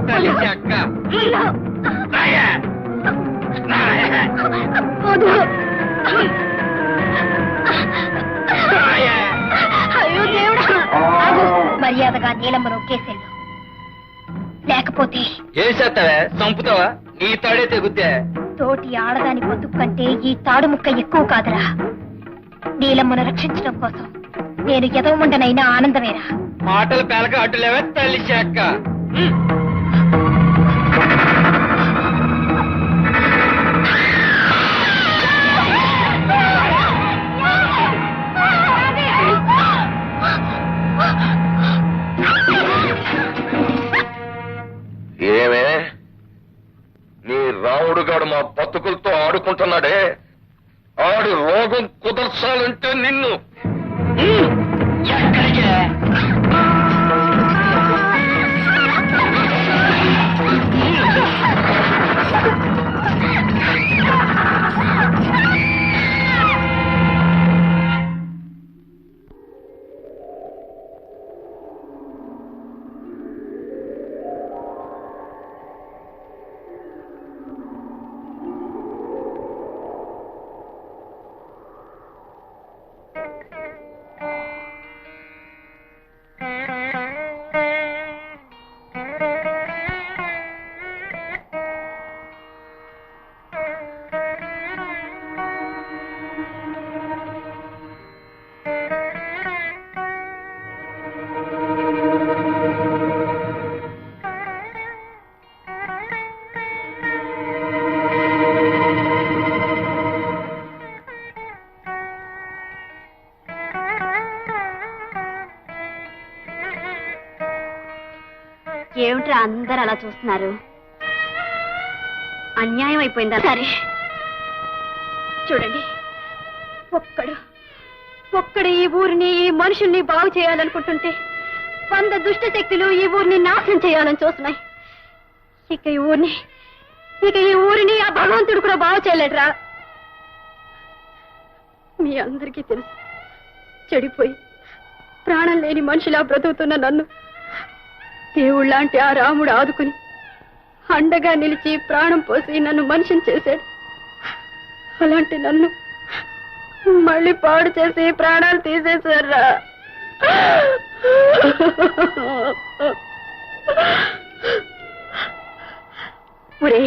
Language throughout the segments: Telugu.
తెలిసి అక్క. అయ్యో దేవుడా, మర్యాదగా నీలమ్మ నొక్కేసేళ్ళు, లేకపోతే ఏం చేస్తావే? చంపుతావా? నీ తాడే తెగుద్దే. తోటి ఆడదాని బతుకు కంటే ఈ తాడు ముక్క ఎక్కువ కాదురా. నీలమ్మను రక్షించడం కోసం నేను ఎదవమండనైనా ఆనందమేరా. మాటలు పేలక అడ్డులేవే తెలిసి అక్క. ఏమే నీ రావుడుగాడు మా బతుకులతో ఆడుకుంటున్నాడే, ఆడు రోగం కుదర్చాలంటే నిన్ను ఎక్కడికి? ఏమిట్రా అందరు అలా చూస్తున్నారు? అన్యాయం అయిపోయిందా? సరే చూడండి, ఒక్కడు ఈ ఊరిని, ఈ మనుషుల్ని బాగు చేయాలనుకుంటుంటే 100 దుష్ట శక్తులు ఈ ఊరిని నాశనం చేయాలని చూస్తున్నాయి. ఇక ఈ ఊరిని ఆ భగవంతుడు కూడా బాగు చేయలేడురా. మీ అందరికీ తెలుసు, చెడిపోయి ప్రాణం లేని మనిషిలా బ్రతుకుతున్న నన్ను దేవుళ్ళంటే ఆ రాముడు ఆదుకుని అండగా నిలిచి ప్రాణం పోసి నన్ను మనిషిని చేశాడు. అలాంటి నన్ను మళ్ళీ పాడు చేసి ప్రాణాలు తీసేశారా. ఒరే,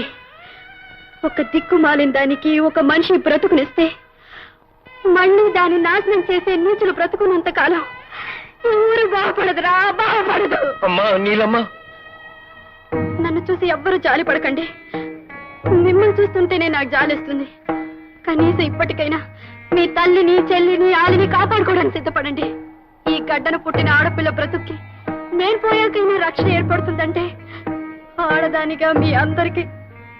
ఒక దిక్కు మాలిన దానికి ఒక మనిషి బ్రతుకునిస్తే మళ్ళీ దాన్ని నాశనం చేసే నీచులు బ్రతుకున్నంత కాలం ఊరు బాగుపడదురా, బాగుపడదు. అమ్మా నీలమ్మ, నన్ను చూసి ఎవ్వరూ జాలి పడకండి. మిమ్మల్ని చూస్తుంటేనే నాకు జాలిస్తుంది. కనీసం ఇప్పటికైనా మీ తల్లిని, చెల్లిని, ఆలిని కాపాడుకోవడానికి సిద్ధపడండి. ఈ గడ్డను పుట్టిన ఆడపిల్ల బ్రతుక్కి నేను పోయాకైనా రక్షణ ఏర్పడుతుందంటే ఆడదానిగా మీ అందరికీ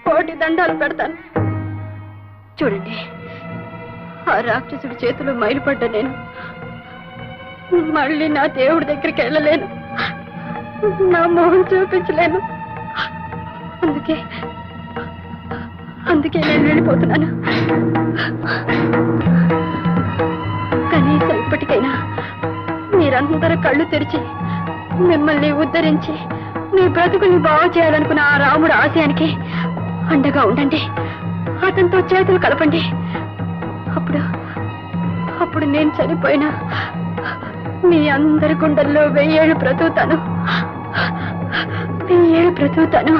కోటి దండాలు పెడతాను. చూడండి, ఆ రాక్షసుడి చేతులు మైలుపడ్డ నేను మళ్ళీ నా దేవుడి దగ్గరికి వెళ్ళలేను, నా మొహం చూపించలేను. అందుకే నేను వెళ్ళిపోతున్నాను. కనీసం ఇప్పటికైనా మీరందరూ కళ్ళు తెరిచి మిమ్మల్ని ఉద్ధరించి మీ బ్రతుకుల్ని బాగు చేయాలనుకున్న ఆ రాముడు ఆశయానికి అండగా ఉండండి. అతనితో చేతులు కలపండి. అప్పుడు నేను చనిపోయినా మీ అందరి గుండెల్లో 1000 ఏళ్ళు బ్రతుకుతాను. 1000 ఏళ్ళు బ్రతుకుతాను.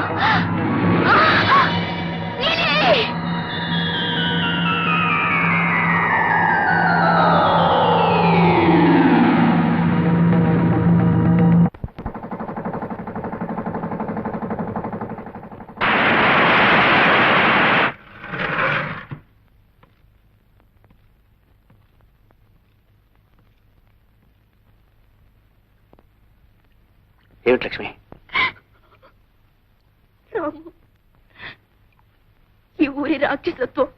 ఏమిటి లక్ష్మి? ఈ ఊరి రాక్షసత్వం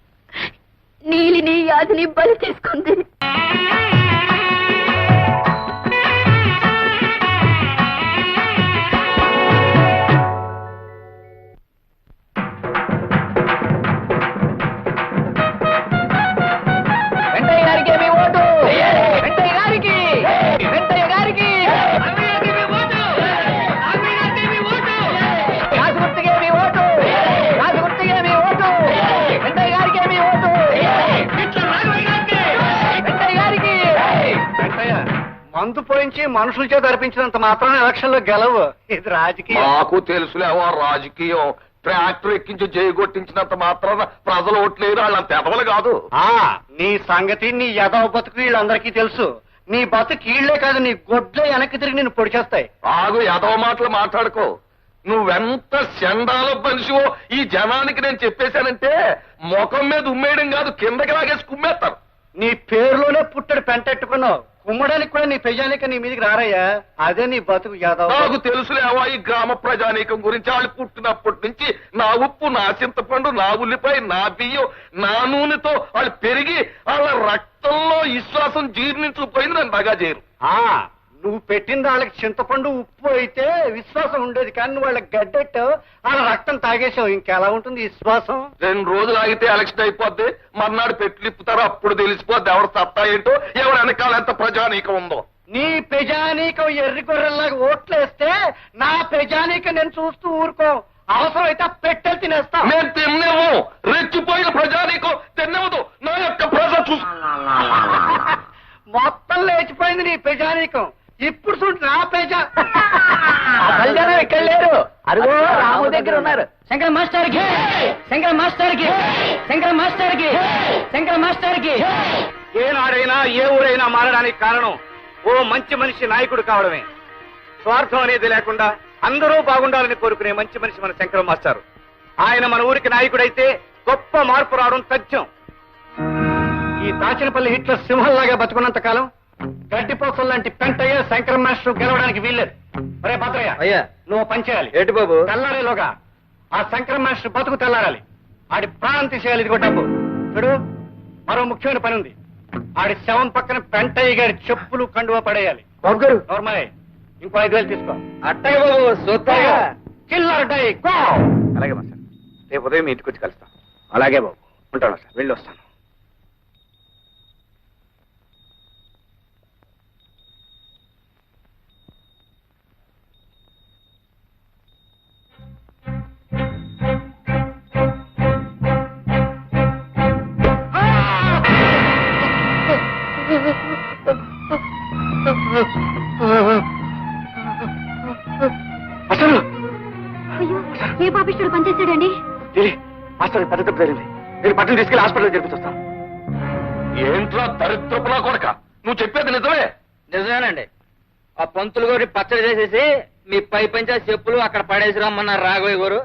నీలిని, యాదిని బలి తీసుకుంది. మందు పోయించి మనుషుల చేత అర్పించినంత మాత్రం ఎలక్షన్ లో గెలవు. ఇది రాజకీయం. మాకు తెలుసులేవో రాజకీయం. ట్రాక్టర్ ఎక్కించి జయగొట్టించినంత మాత్రాన ప్రజలు ఓట్లేరు, వాళ్ళంత ఎదవలు కాదు. నీ సంగతి నీ యదవ బతుకు వీళ్ళందరికీ తెలుసు. నీ బతుకు ఈళ్లే కాదు, నీ గొడ్లే వెనక్కి తిరిగి నిన్ను పొడిచేస్తాయి. ఆగు, ఎదవ మాటలు మాట్లాడుకో. నువ్వెంత చండాల మనిషివో ఈ జనానికి నేను చెప్పేశానంటే ముఖం మీద ఉమ్మేయడం కాదు, కిందకి లాగేసి కుమ్మేస్తారు. నీ పేరులోనే పుట్టడు పెంటెట్టుకున్నావు. కుమ్మడానికి కూడా నీ ప్రజానిక నీ మీదకి రారయ్యా. అదే నీ బతుకు యాదవ్. నాకు తెలుసులేవా ఈ గ్రామ ప్రజానీకం గురించి. వాళ్ళు పుట్టినప్పటి నుంచి నా ఉప్పు, నా చింతపండు, నా ఉల్లిపాయ, నా బియ్యం, నా నూనెతో వాళ్ళు పెరిగి వాళ్ళ రక్తంలో విశ్వాసం జీర్ణించుకుపోయింది. నన్ను బాగా చేయరు. నువ్వు పెట్టిన వాళ్ళకి చింతపండు ఉప్పు అయితే విశ్వాసం ఉండేది, కానీ నువ్వు వాళ్ళకి గడ్డెట్టావు, వాళ్ళ రక్తం తాగేసావు. ఇంకెలా ఉంటుంది విశ్వాసం? 2 రోజులు ఆగితే ఎలక్షన్ అయిపోద్ది, మర్నాడు పెట్లిప్పుతారు, అప్పుడు తెలిసిపోద్ది ఎవరు సత్తా ఏంటో, ఎవరు వెనకాల ఎంత ప్రజానీకం ఉందో. నీ ప్రజానీకం ఎర్రి గొర్రెల్లాగా ఓట్లేస్తే నా ప్రజానీకం నేను చూస్తూ ఊరుకో. అవసరం అయితే పెట్టెలు తినేస్తా. నేను తిన్నేమో, రెచ్చిపోయిన ప్రజానీకం తిన్నేవదు. నా యొక్క ప్రజ మొత్తం లేచిపోయింది నీ ప్రజానీకం. ఇప్పుడు చూడు నా ప్రజా. ఇక్కడ లేరు, అదిగో రాము దగ్గర ఉన్నారు. శంకర మాస్టర్ కి, శంకర మాస్టర్ కి, శంకర మాస్టర్ కి, శంకర మాస్టర్ కి. ఏనాడైనా ఏ ఊరైనా మారడానికి కారణం ఓ మంచి మనిషి నాయకుడు కావడమే. స్వార్థం అనేది లేకుండా అందరూ బాగుండాలని కోరుకునే మంచి మనిషి మన శంకర మాస్టర్. ఆయన మన ఊరికి నాయకుడైతే గొప్ప మార్పు రావడం తథ్యం. ఈ దాచినపల్లి హిట్లర్ సింహంలాగా బతుకున్నంత కాలం గడ్డిపోసల లాంటి పెంటయ్య శంకర మాస్టర్ గెలవడానికి వీల్లేదు. ఒరే భద్రయ్య, అయ్యా నువ్వు పనిచేయాలి. ఏంటి బాబు? తెల్లారేలోగా ఆ శంకర మాస్టర్ బతుకు తెల్లారాలి. ఆడి ప్రాణం తీసేయాలి. ఇదిగో డబ్బు చూడు. మరో ముఖ్యమైన పని ఉంది. ఆడి శవం పక్కన పెంటయ్య గారి చెప్పులు కండువా పడేయాలి. నోర్మలే, ఇంకో 5,000 తీసుకో. అట్టగే బాబు, సూత్తాగా. చిల్లర డై గో. అలాగే మాస్టర్, రేపు ఉదయం మీ ఇంటికి వచ్చి కలుస్తాం. అలాగే బాబు, ఉంటాను సార్, వెళ్ళి వస్తాను. అయ్యో, ఏ పాపిష్టుడు పనిచేశాడండి? మాస్టర్ పెద్ద తప్పు జరిగింది. నేను పట్టణం తీసుకెళ్లి హాస్పిటల్ చేర్పించొస్తాను. ఏంట్రా దరిద్రపునా కొడక, నువ్వు చెప్పేది నిజమే? నిజమేనండి. ఆ పంతులు గారి పచ్చడి చేసేసి మీ పై పంచా చెప్పులు అక్కడ పడేసి రమ్మన్నారు రాఘవయ్య గారు.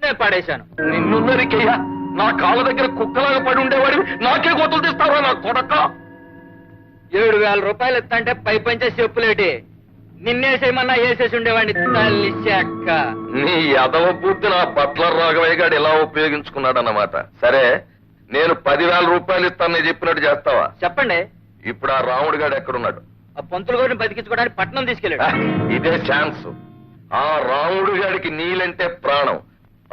నేను పడేశాను. నిన్నున్నరికయ్యా, నా కాళ్ళ దగ్గర కుక్కలాగా పడి ఉండేవాడివి నాకే గోతులు తీస్తావా నా కొడక? 7,000 రూపాయలు ఇస్తంటే పై పంచా చెప్పులేటి నిన్నేసేయమన్నా వేసేసి ఉండేవాడిని. తల్లి చెక్క. నీ యదవ బుద్ధి నా బట్లర్ రాఘవయ్య గారు ఇలా ఉపయోగించుకున్నాడన్నమాట. సరే, నేను 10,000 రూపాయలు ఇస్తాను, నేను చెప్పినట్టు చేస్తావా? చెప్పండి. ఇప్పుడు ఆ రాముడు గారు ఎక్కడున్నాడు? ఆ పంతులు గారిని బతికించుకోవడానికి పట్నం తీసుకెళ్ళాడు. ఇదే ఛాన్స్. ఆ రాముడు గారికి నీలంటే ప్రాణం.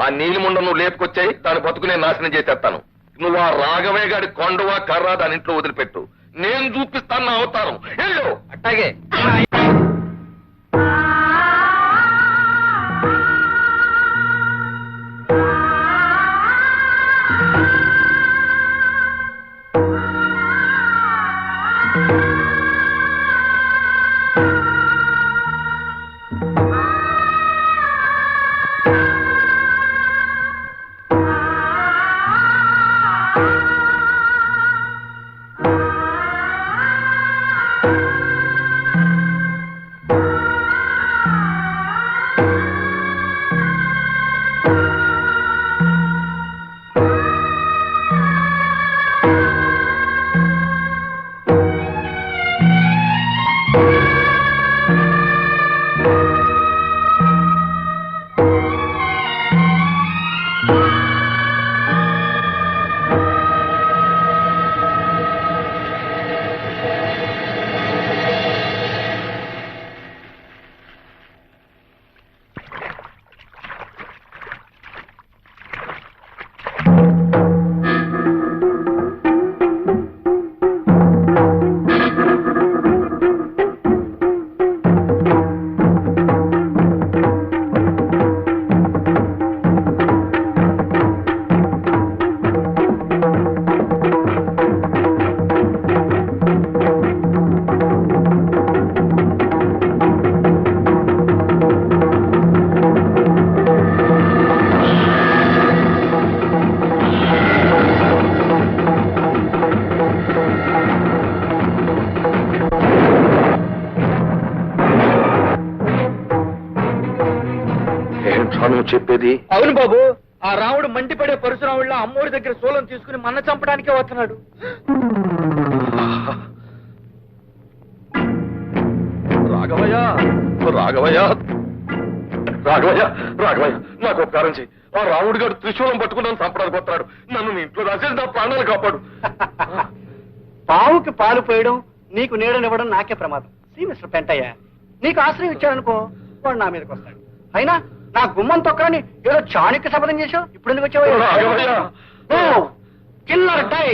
ఆ నీలిముండ నువ్వు లేపుకొచ్చాయి, దాని బతుకు నేను నాశనం చేసేస్తాను. నువ్వు ఆ రాఘవయ్య గారి కొండవా కర్ర దాని ఇంట్లో వదిలిపెట్టు. నేను చూపిస్తాను నా అవతారం. వెళ్ళు. అట్టాగే. ఏమిటా నువ్వు చెప్పేది? అవును బాబు, ఆ రాముడు మండిపడే పరశురాముళ్ళ అమ్మోడి దగ్గర సోలం తీసుకుని మన్న చంపడానికే వస్తున్నాడు. రాఘవయ్య రాఘవయ్య రాఘవయ్య రాఘవయ్య నాకు ఉపకారం చెయ్యి. ఆ రాముడు గారు త్రిశూలం పట్టుకున్నాను చంపడానికి వస్తున్నాడు. నన్ను నీ ఇంట్లో రాసేసి నా ప్రాణాలు కాపాడు. పావుకి పాలు పోయడం, నీకు నీడనివ్వడం నాకే ప్రమాదం. సి మిస్టర్ పెంటయ్య, నీకు ఆశ్రయం ఇచ్చాడనుకో, వాడు నా మీదకి వస్తాడు. అయినా నా గుమ్మం తొక్కని ఏదో చాణక్య శపథం చేశావు. ఇప్పుడు ఎందుకు రాఘవయ్య. వచ్చావు? కిల్లర్ టై.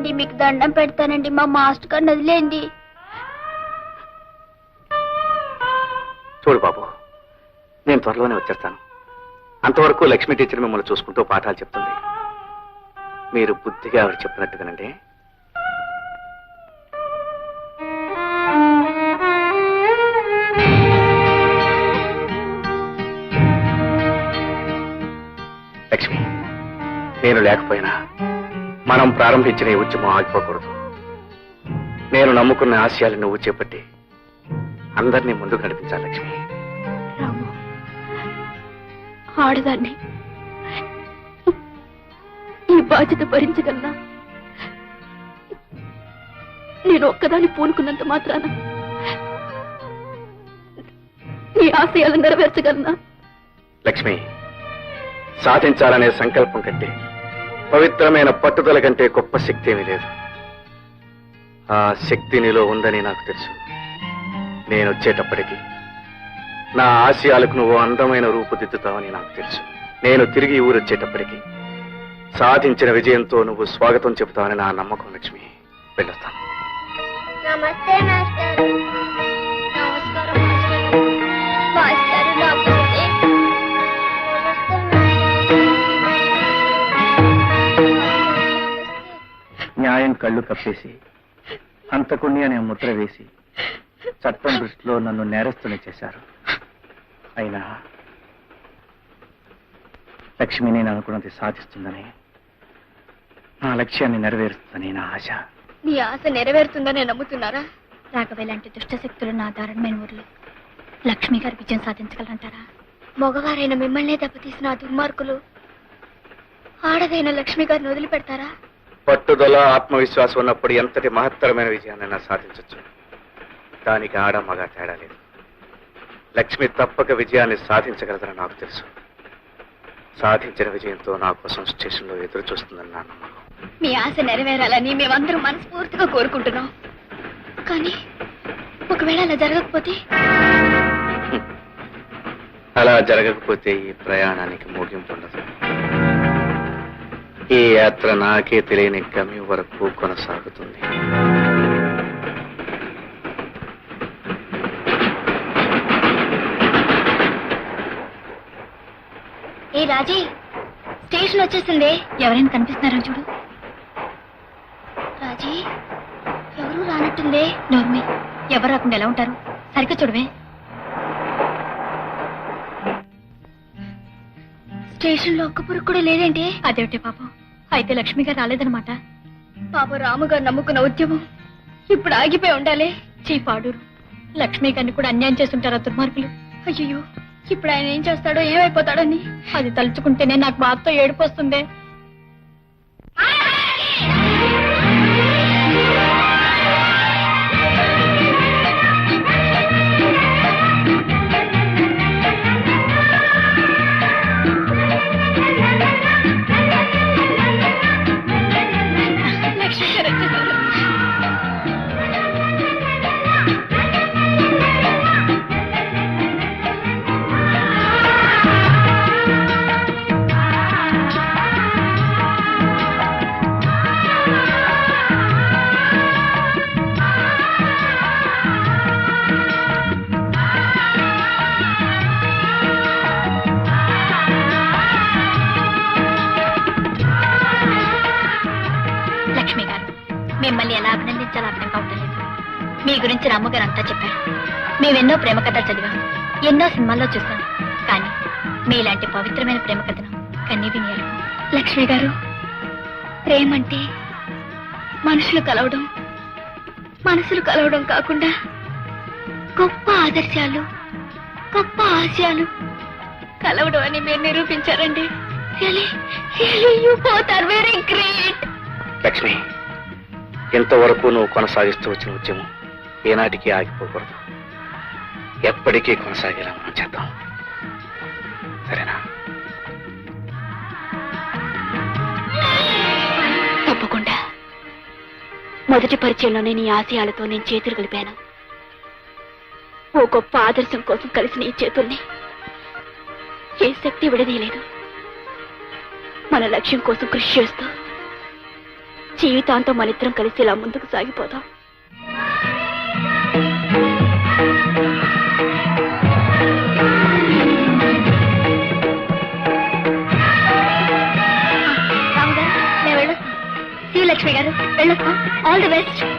వదిలేండి, మీకు దండం పెడతానండి, మా మాస్టర్ గారిని వదిలేండి. చూడు బాబు, నేను త్వరలోనే వచ్చేస్తాను. అంతవరకు లక్ష్మీ టీచర్ మిమ్మల్ని చూసుకుంటూ పాఠాలు చెప్తుంది. మీరు బుద్ధిగా ఆవిడ చెప్పినట్టుగానండి. లక్ష్మి, నేను లేకపోయినా మనం ప్రారంభించిన ఈ ఉద్యమం ఆగిపోకూడదు. నేను నమ్ముకున్న ఆశయాలు నువ్వు చేపట్టి అందరినీ ముందుకు నడిపించాలి లక్ష్మి. రాము, ఆడదాన్ని ఈ బాధ్యత భరించగలనా? నేను ఒక్కదాన్ని పూనుకున్నంత మాత్రాన నీ ఆశయాలు నెరవేర్చగలనా? లక్ష్మి, సాధించాలనే సంకల్పం కంటే, పవిత్రమైన పట్టుదల కంటే గొప్ప శక్తి ఏమీ లేదు. ఆ శక్తి నీలో ఉందని నాకు తెలుసు. నేను వచ్చేటప్పటికి నా ఆశయాలకు నువ్వు అందమైన రూపుదిద్దుతావని నాకు తెలుసు. నేను తిరిగి ఊరొచ్చేటప్పటికి సాధించిన విజయంతో నువ్వు స్వాగతం చెబుతావని నా నమ్మకం లక్ష్మి. వెళ్ళొస్తాను. నమస్తే మాస్టర్. నమస్కారం మాస్టర్. నమస్తే. న్యాయం కళ్ళు కప్పేసి, హంతకుణ్ణి అనే ముద్ర వేసి చట్టం దృష్టిలో నన్ను నేరస్తుని చేశారు. అయినా లక్ష్మి నేను అనుకున్నది సాధిస్తుందని, నా లక్ష్యాన్ని నెరవేరుస్తుందని నా ఆశ. మీ ఆశ నెరవేరుతుందని నమ్ముతున్నారా? రాఘవ లాంటి దుష్టశక్తులు నా దారుణమైన ఊర్లో లక్ష్మి గారి విజయం సాధించగలంటారా? మగవారైన మిమ్మల్నే దెబ్బతీసిన ఆ దుర్మార్గులు ఆడదైన లక్ష్మి గారిని వదిలిపెడతారా? పట్టుదల, ఆత్మవిశ్వాసం ఉన్నప్పుడు ఎంతటి మహత్తరమైన విజయాన్నైనా సాధించవచ్చు. దానికి ఆడ మగ తేడా లేదు. లక్ష్మి తప్పక విజయాన్ని సాధించగలదని నాకు తెలుసు. సాధించిన విజయంతో నా కోసం స్టేషన్లో ఎదురు చూస్తుందని నా నమ్మకం. మీ ఆశ నెరవేరాలని మేమందరం మనస్ఫూర్తిగా కోరుకుంటున్నాం. కానీ ఒకవేళ అలా జరగకపోతే? అలా జరగకపోతే ఈ ప్రయాణానికి ముగింపు ఉండదు. ఈ యాత్ర నాకే తెలియని గమ్యం వరకు కొనసాగుతుంది. ఏ రాజీ, స్టేషన్ వచ్చేసిందే. ఎవరైనా కనిపిస్తున్నారో చూడు. రాజీ, ఎవరు రానట్టుందే. నోర్మి, ఎవరు రాకుండా ఎలా ఉంటారు? సరిగ్గా చూడవే. స్టేషన్ లో ఒక్క పురుగు కూడా లేదేంటి? అదేమిటి పాపం, అయితే లక్ష్మి గారు రాలేదనమాట. పాప రాముగారు నమ్ముకున్న ఉద్యమం ఇప్పుడు ఆగిపోయి ఉండాలి. చీపాడూరు లక్ష్మి గారిని కూడా అన్యాయం చేస్తుంటారా దుర్మార్గులు? అయ్యో, ఇప్పుడు ఆయన ఏం చేస్తాడో, ఏమైపోతాడని అది తలుచుకుంటేనే నాకు బాధతో ఏడుపు వస్తుంది. లక్ష్మి గారు వచ్చేసారు. లక్ష్మి గారు, మిమ్మల్ని ఎలా అభినందించాలో అర్థం కావటం లేదు. మీ గురించి రామ్మగారు అంతా చెప్పారు. మేమెన్నో ప్రేమ కథలు చదివాం, ఎన్నో సినిమాల్లో చూసాం. కానీ మీలాంటి పవిత్రమైన ప్రేమ కథను కన్నీ వినియారు. లక్ష్మి గారు, ప్రేమంటే మనసులు కలవడం కాకుండా గొప్ప ఆదర్శాలు, గొప్ప ఆశయాలు కలవడం అని మీరు నిరూపించారండి. You both are very great. Lakshmi, ఇంతవరకు నువ్వు కొనసాగిస్తూ వచ్చిన ఉద్యమం ఏనాటికి ఆగిపోకూడదు. ఎప్పటికీ కొనసాగేలా మనం చేద్దాం. సరేనా? తప్పకుండా. మొదటి పరిచయంలోనే నీ ఆశయాలతో నేను చేతులు కలిపాను. ఓ గొప్ప ఆదర్శం కోసం కలిసిన ఈ చేతుల్ని ఏ శక్తి విడదీయలేదు. మన లక్ష్యం కోసం కృషి చేస్తూ జీవితాంతం మనిద్దరం కలిసి ఇలా ముందుకు సాగిపోదాం. లక్ష్మి గారు వెళ్ళొస్తా. All the best.